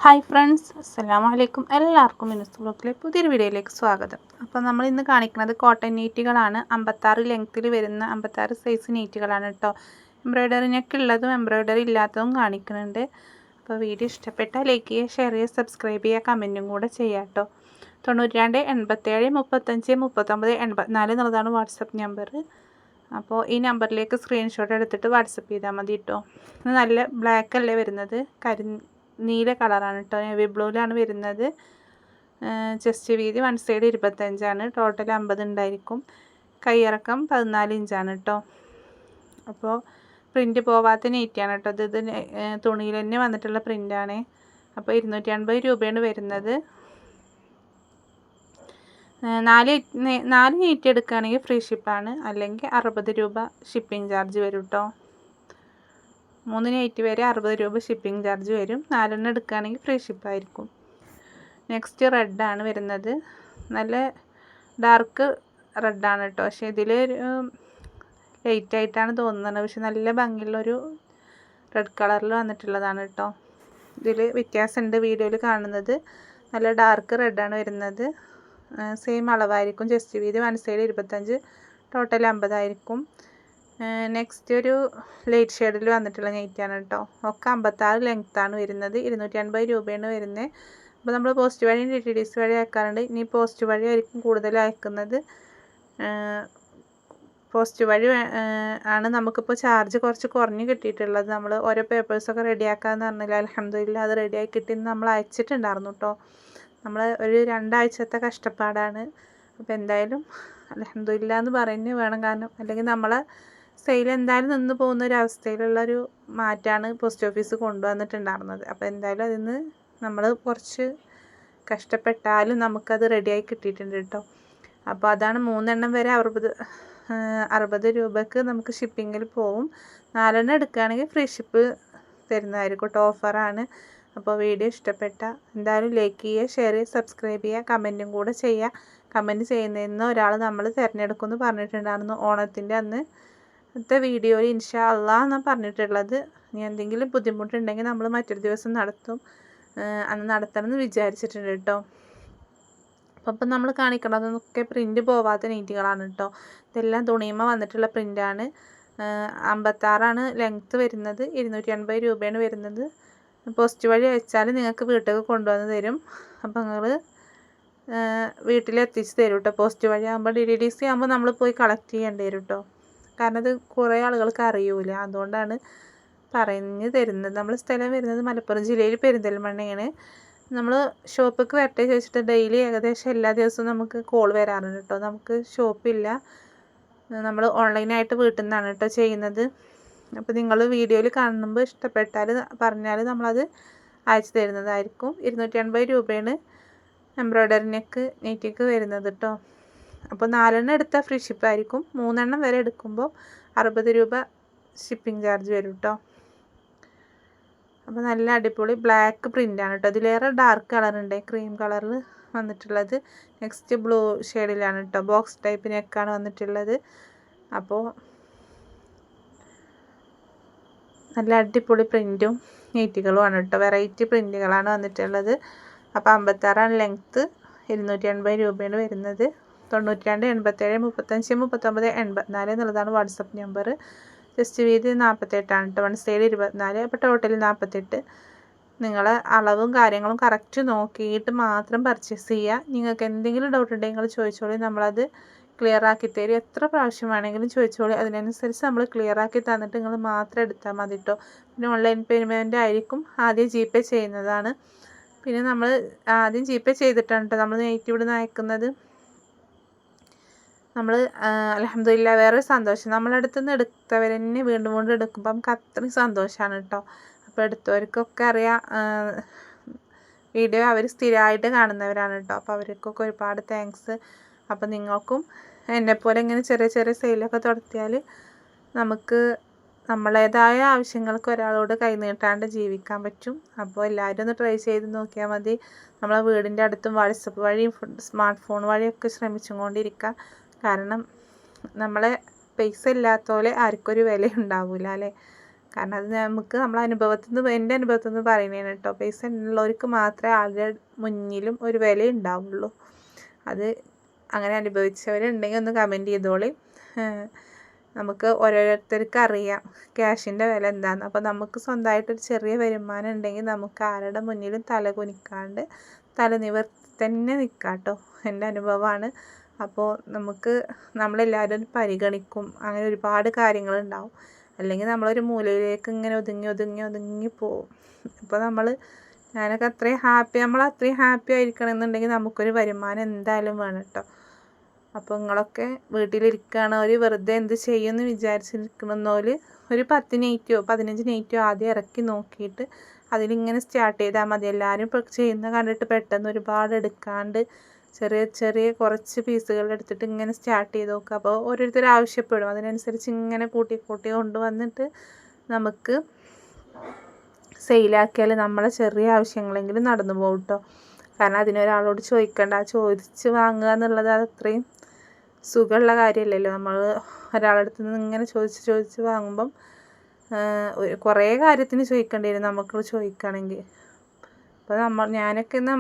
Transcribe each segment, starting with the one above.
Hi friends, അസ്സലാമു അലൈക്കും. എല്ലാവർക്കും മിനുസ് ബ്ലോക്കിലെ പുതിയൊരു വീഡിയോയിലേക്ക് സ്വാഗതം. അപ്പോൾ നമ്മൾ ഇന്ന് കാണിക്കുന്നത് കോട്ടൺ നീറ്റുകളാണ്. 56 ലെങ്ത്തിൽ വരുന്ന 56 സൈസ് നീറ്റുകളാണ് കേട്ടോ. എംബ്രോയ്ഡറി നെക്ക് ഉള്ളതും എംബ്രോയ്ഡറി ഇല്ലാത്തതും കാണിക്കുന്നുണ്ട്. അപ്പോൾ വീഡിയോ ഇഷ്ടപ്പെട്ടാൽ ലൈക്ക് ചെയ്യുക, ഷെയർ ചെയ്യുക, സബ്സ്ക്രൈബ് ചെയ്യുക, കമൻറ്റും കൂടെ ചെയ്യാം കേട്ടോ. 92 87 35 39 84 എന്നുള്ളതാണ് വാട്സപ്പ് നമ്പർ. അപ്പോൾ ഈ നമ്പറിലേക്ക് സ്ക്രീൻഷോട്ട് എടുത്തിട്ട് വാട്സപ്പ് ചെയ്താൽ മതി കേട്ടോ. ഇത് നല്ല ബ്ലാക്ക് അല്ലേ വരുന്നത്, നീല കളറാണ് കേട്ടോ. നേവി ബ്ലൂവിലാണ് വരുന്നത്. ചെസ്റ്റ് വീതി വൺ സൈഡ് 25 ടോട്ടൽ 50 ഉണ്ടായിരിക്കും. കൈയിറക്കം 14 ഇഞ്ചാണ് കേട്ടോ. അപ്പോൾ പ്രിൻ്റ് പോവാത്ത നെയ്റ്റാണ് കേട്ടോ. ഇത് തുണിയിൽ തന്നെ വന്നിട്ടുള്ള പ്രിൻ്റാണ്. അപ്പോൾ 250 രൂപയാണ് വരുന്നത്. 4 നെയ്റ്റ് എടുക്കുകയാണെങ്കിൽ ഫ്രീ ഷിപ്പാണ്, അല്ലെങ്കിൽ 60 രൂപ ഷിപ്പിംഗ് ചാർജ് വരും കേട്ടോ. 3 നൈറ്റ് വരെ 60 രൂപ ഷിപ്പിംഗ് ചാർജ് വരും. 4 എടുക്കുകയാണെങ്കിൽ ഫ്രീ ഷിപ്പായിരിക്കും. നെക്സ്റ്റ് റെഡാണ് വരുന്നത്. നല്ല ഡാർക്ക് റെഡാണ് കേട്ടോ. പക്ഷേ ഇതിൽ ലൈറ്റായിട്ടാണ് തോന്നുന്നത്, പക്ഷെ നല്ല ഭംഗിയുള്ളൊരു റെഡ് കളറിൽ വന്നിട്ടുള്ളതാണ് കേട്ടോ. ഇതിൽ വ്യത്യാസമുണ്ട് വീഡിയോയിൽ കാണുന്നത്. നല്ല ഡാർക്ക് റെഡാണ് വരുന്നത്. സെയിം അളവായിരിക്കും. ചെസ്റ്റ് വീതി വൺ സൈഡ് 25, ടോട്ടൽ 50 ആയിരിക്കും. നെക്സ്റ്റ് ഒരു ലൈറ്റ് ഷെയ്ഡിൽ വന്നിട്ടുള്ള നെയ്റ്റാണ് കേട്ടോ. ഒക്കെ 56 ലെങ്ത്താണ് വരുന്നത്. 250 രൂപയാണ് വരുന്നത്. അപ്പോൾ നമ്മൾ പോസ്റ്റ് വഴി DTDC വഴി അയക്കാറുണ്ട്. ഇനി പോസ്റ്റ് വഴി ആയിരിക്കും കൂടുതൽ അയക്കുന്നത്. പോസ്റ്റ് വഴി ആണ് നമുക്കിപ്പോൾ ചാർജ് കുറച്ച് കുറഞ്ഞ് കിട്ടിയിട്ടുള്ളത്. നമ്മൾ ഓരോ പേപ്പേഴ്സൊക്കെ റെഡിയാക്കാമെന്ന് പറഞ്ഞില്ല, അൽഹംദുലില്ലാ അത് റെഡിയാക്കി കിട്ടി. നമ്മൾ അയച്ചിട്ടുണ്ടായിരുന്നു കേട്ടോ. നമ്മൾ ഒരു 2 ആഴ്ചത്തെ കഷ്ടപ്പാടാണ്. അപ്പോൾ എന്തായാലും അൽഹംദുലില്ലാ എന്ന് പറയുന്നത് വേണം. കാരണം അല്ലെങ്കിൽ നമ്മളെ സെയിൽ എന്തായാലും നിന്ന് പോകുന്ന ഒരു അവസ്ഥയിലുള്ളൊരു മാറ്റമാണ് പോസ്റ്റ് ഓഫീസ് കൊണ്ടുവന്നിട്ടുണ്ടായിരുന്നത്. അപ്പോൾ എന്തായാലും അതിന് നമ്മൾ കുറച്ച് കഷ്ടപ്പെട്ടാലും നമുക്കത് റെഡിയായി കിട്ടിയിട്ടുണ്ട് കേട്ടോ. അപ്പോൾ അതാണ് 3 എണ്ണം വരെ 60 രൂപയ്ക്ക് നമുക്ക് ഷിപ്പിങ്ങിൽ പോവും. 4 എണ്ണം എടുക്കുകയാണെങ്കിൽ ഫ്രീ ഷിപ്പ് തരുന്നതായിരിക്കും കേട്ടോ. ഓഫറാണ്. അപ്പോൾ വീഡിയോ ഇഷ്ടപ്പെട്ട എന്തായാലും ലൈക്ക് ചെയ്യുക, ഷെയർ ചെയ്യുക, സബ്സ്ക്രൈബ് ചെയ്യുക, കമൻറ്റും കൂടെ ചെയ്യുക. കമൻറ്റ് ചെയ്യുന്നതിന് ഒരാൾ നമ്മൾ തിരഞ്ഞെടുക്കുമെന്ന് പറഞ്ഞിട്ടുണ്ടായിരുന്നു ഓണത്തിൻ്റെ അന്ന്. ഇന്നത്തെ വീഡിയോയിൽ ഇൻഷാ അള്ളാഹ് എന്നാണ് പറഞ്ഞിട്ടുള്ളത്. ഇനി എന്തെങ്കിലും ബുദ്ധിമുട്ടുണ്ടെങ്കിൽ നമ്മൾ മറ്റൊരു ദിവസം നടത്തും. അന്ന് നടത്തണമെന്ന് വിചാരിച്ചിട്ടുണ്ട് കേട്ടോ. അപ്പം നമ്മൾ കാണിക്കണതൊക്കെ പ്രിൻ്റ് പോവാത്ത നീറ്റുകളാണ് കേട്ടോ. ഇതെല്ലാം തുണിയുമ്മ വന്നിട്ടുള്ള പ്രിൻ്റാണ്. 56 ലെങ്ത്ത് വരുന്നത്. 250 രൂപയാണ് വരുന്നത്. പോസ്റ്റ് വഴി അയച്ചാൽ നിങ്ങൾക്ക് വീട്ടിലേക്ക് കൊണ്ടുവന്ന് തരും. അപ്പം നിങ്ങൾ വീട്ടിലെത്തിച്ച് തരും കേട്ടോ. പോസ്റ്റ് വഴി ആകുമ്പോൾ DTDC ആകുമ്പോൾ നമ്മൾ പോയി കളക്ട് ചെയ്യേണ്ടി വരും കേട്ടോ. കാരണം അത് കുറേ ആളുകൾക്ക് അറിയൂല, അതുകൊണ്ടാണ് പറഞ്ഞു തരുന്നത്. നമ്മൾ സ്ഥലം വരുന്നത് മലപ്പുറം ജില്ലയിൽ പെരിന്തൽമണ്ണയാണ്. നമ്മൾ ഷോപ്പിലേക്ക് വരട്ടെ ചോദിച്ചിട്ട് ഡെയിലി ഏകദേശം എല്ലാ ദിവസവും നമുക്ക് കോൾ വരാറുണ്ട് കേട്ടോ. നമുക്ക് ഷോപ്പില്ല, നമ്മൾ ഓൺലൈനായിട്ട് വീട്ടിൽ നിന്നാണ് കേട്ടോ ചെയ്യുന്നത്. അപ്പോൾ നിങ്ങൾ വീഡിയോയിൽ കാണുമ്പോൾ ഇഷ്ടപ്പെട്ടാൽ പറഞ്ഞാൽ നമ്മളത് അയച്ചു തരുന്നതായിരിക്കും. 250 രൂപയാണ് എംബ്രോയ്ഡറി നെറ്റിക്ക് വരുന്നത് കേട്ടോ. അപ്പോൾ 4 എണ്ണം എടുത്താൽ ഫ്രീ ഷിപ്പായിരിക്കും. 3 എണ്ണം വരെ എടുക്കുമ്പോൾ 60 രൂപ ഷിപ്പിംഗ് ചാർജ് വരും കേട്ടോ. അപ്പോൾ നല്ല അടിപൊളി ബ്ലാക്ക് പ്രിൻ്റാണ് കേട്ടോ. ഇതിലേറെ ഡാർക്ക് കളറുണ്ട്, ക്രീം കളറിൽ വന്നിട്ടുള്ളത്. നെക്സ്റ്റ് ബ്ലൂ ഷെയ്ഡിലാണ് കേട്ടോ. ബോക്സ് ടൈപ്പ് നെക്കാണ് വന്നിട്ടുള്ളത്. അപ്പോൾ നല്ല അടിപൊളി പ്രിൻറ്റും നെറ്റുകളുമാണ് കേട്ടോ. വെറൈറ്റി പ്രിൻറ്റുകളാണ് വന്നിട്ടുള്ളത്. അപ്പോൾ 56 ലെങ്ത്ത്. 250 രൂപയാണ് വരുന്നത്. 92 87 35 39 84 എന്നുള്ളതാണ് വാട്സപ്പ് നമ്പർ. ചെസ്റ്റ് വീതി 48 കേട്ടോ. വൺ സൈഡ് 24, അപ്പോൾ ടോട്ടൽ 48. നിങ്ങൾ അളവും കാര്യങ്ങളും കറക്റ്റ് നോക്കിയിട്ട് മാത്രം പർച്ചേസ് ചെയ്യുക. നിങ്ങൾക്ക് എന്തെങ്കിലും ഡൗട്ട് ഉണ്ടെങ്കിൽ നിങ്ങൾ ചോദിച്ചോളി, നമ്മളത് ക്ലിയർ ആക്കി തരും. എത്ര പ്രാവശ്യം വേണമെങ്കിലും ചോദിച്ചോളി, അതിനനുസരിച്ച് നമ്മൾ ക്ലിയർ ആക്കി തന്നിട്ട് നിങ്ങൾ മാത്രം എടുത്താൽ മതി കേട്ടോ. പിന്നെ ഓൺലൈൻ പേയ്മെൻ്റ് ആയിരിക്കും. ആദ്യം GPay ചെയ്യുന്നതാണ്. പിന്നെ നമ്മൾ ആദ്യം GPay ചെയ്തിട്ടാണ് കേട്ടോ നമ്മൾ നെയ്റ്റ് ഇവിടുന്ന് അയക്കുന്നത്. നമ്മൾ അൽഹംദുലില്ലാ വേറൊരു സന്തോഷം, നമ്മളടുത്ത് നിന്ന് എടുത്തവർ തന്നെ വീണ്ടും വീണ്ടും എടുക്കുമ്പോൾ നമുക്ക് അത്രയും സന്തോഷമാണ് കേട്ടോ. അപ്പോൾ എടുത്തവർക്കൊക്കെ അറിയാം, വീഡിയോ അവർ സ്ഥിരമായിട്ട് കാണുന്നവരാണ് കേട്ടോ. അപ്പോൾ അവർക്കൊക്കെ ഒരുപാട് താങ്ക്സ്. അപ്പോൾ നിങ്ങൾക്കും എന്നെപ്പോലെ ഇങ്ങനെ ചെറിയ ചെറിയ സെയിലൊക്കെ തുടത്തിയാൽ നമുക്ക് നമ്മളേതായ ആവശ്യങ്ങൾക്ക് ഒരാളോട് കൈ നീട്ടാണ്ട് ജീവിക്കാൻ പറ്റും. അപ്പോൾ എല്ലാവരും ഒന്ന് ട്രൈ ചെയ്ത് നോക്കിയാൽ മതി. നമ്മളെ വീടിൻ്റെ അടുത്തും വാട്സപ്പ് വഴിയും സ്മാർട്ട് ഫോൺ വഴിയൊക്കെ ശ്രമിച്ചും കൊണ്ടിരിക്കുക. കാരണം നമ്മളെ പൈസ ഇല്ലാത്ത പോലെ ആർക്കൊരു വില ഉണ്ടാവില്ല അല്ലേ. കാരണം അത് നമുക്ക് നമ്മളെ അനുഭവത്തിൽ നിന്ന് എൻ്റെ അനുഭവത്തിൽ നിന്ന് പറയുന്നതാണ് കേട്ടോ. പൈസ ഉള്ളവർക്ക് മാത്രമേ ആളുടെ മുന്നിലും ഒരു വില ഉണ്ടാവുള്ളൂ. അത് അങ്ങനെ അനുഭവിച്ചവരുണ്ടെങ്കിൽ ഒന്ന് കമൻറ്റ് ചെയ്തോളി. നമുക്ക് ഓരോരുത്തർക്ക് അറിയാം ക്യാഷിൻ്റെ വില എന്താണെന്ന്. അപ്പോൾ നമുക്ക് സ്വന്തമായിട്ടൊരു ചെറിയ വരുമാനം ഉണ്ടെങ്കിൽ നമുക്ക് ആരുടെ മുന്നിലും തല കുനിക്കാണ്ട് തല നിവർത്തി തന്നെ നിൽക്കാം കേട്ടോ. എൻ്റെ അനുഭവമാണ്. അപ്പോൾ നമുക്ക് നമ്മളെല്ലാവരും പരിഗണിക്കും. അങ്ങനെ ഒരുപാട് കാര്യങ്ങളുണ്ടാവും. അല്ലെങ്കിൽ നമ്മളൊരു മൂലയിലേക്ക് ഇങ്ങനെ ഒതുങ്ങി പോവും. ഇപ്പോൾ ഞാനൊക്കെ അത്രയും ഹാപ്പി ആയിരിക്കണമെന്നുണ്ടെങ്കിൽ നമുക്കൊരു വരുമാനം എന്തായാലും വേണം കേട്ടോ. അപ്പോൾ നിങ്ങളൊക്കെ വീട്ടിലിരിക്കുകയാണ്, ഒരു വെറുതെ എന്ത് ചെയ്യുമെന്ന് വിചാരിച്ചിരിക്കണമെന്നോല് ഒരു 10 നൈറ്റോ 15 നൈറ്റോ ആദ്യം ഇറക്കി നോക്കിയിട്ട് അതിലിങ്ങനെ സ്റ്റാർട്ട് ചെയ്താൽ മതി. എല്ലാവരും ഇപ്പോൾ ചെയ്യുന്ന കണ്ടിട്ട് പെട്ടെന്ന് ഒരുപാട് എടുക്കാണ്ട് ചെറിയ കുറച്ച് പീസുകൾ എടുത്തിട്ട് ഇങ്ങനെ സ്റ്റാർട്ട് ചെയ്ത് നോക്കുക. അപ്പോൾ ഓരോരുത്തർ ആവശ്യപ്പെടും, അതിനനുസരിച്ച് ഇങ്ങനെ കൂട്ടി കൊണ്ടുവന്നിട്ട് നമുക്ക് സെയിലാക്കിയാൽ നമ്മളെ ചെറിയ ആവശ്യങ്ങളെങ്കിലും നടന്നു പോകും കേട്ടോ. കാരണം അതിനൊരാളോട് ചോദിക്കണ്ട, ചോദിച്ച് വാങ്ങുക എന്നുള്ളത് അത്രയും സുഖമുള്ള കാര്യമല്ലല്ലോ. നമ്മൾ ഒരാളുടെ അടുത്ത് നിന്ന് ഇങ്ങനെ ചോദിച്ച് വാങ്ങുമ്പം കുറേ കാര്യത്തിന് ചോദിക്കേണ്ടി വരും നമുക്ക് ചോദിക്കുകയാണെങ്കിൽ. അപ്പോൾ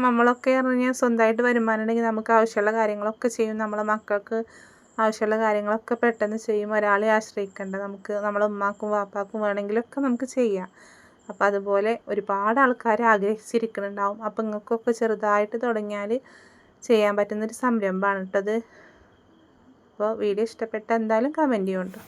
നമ്മളൊക്കെ പറഞ്ഞാൽ സ്വന്തമായിട്ട് വരുമാനം ഉണ്ടെങ്കിൽ നമുക്ക് ആവശ്യമുള്ള കാര്യങ്ങളൊക്കെ ചെയ്യും. നമ്മളെ മക്കൾക്ക് ആവശ്യമുള്ള കാര്യങ്ങളൊക്കെ പെട്ടെന്ന് ചെയ്യും. ഒരാളെ ആശ്രയിക്കേണ്ട, നമുക്ക് നമ്മളെ ഉമ്മാക്കും വാപ്പാക്കും വേണമെങ്കിലൊക്കെ നമുക്ക് ചെയ്യാം. അപ്പോൾ അതുപോലെ ഒരുപാട് ആൾക്കാർ ആഗ്രഹിച്ചിരിക്കുന്നുണ്ടാവും. അപ്പോൾ നിങ്ങൾക്കൊക്കെ ചെറുതായിട്ട് തുടങ്ങിയാൽ ചെയ്യാൻ പറ്റുന്നൊരു സംരംഭമാണ് കേട്ടോ അത്. അപ്പോൾ വീഡിയോ ഇഷ്ടപ്പെട്ട എന്തായാലും കമൻറ്റ് ചെയ്യുന്നുണ്ട്.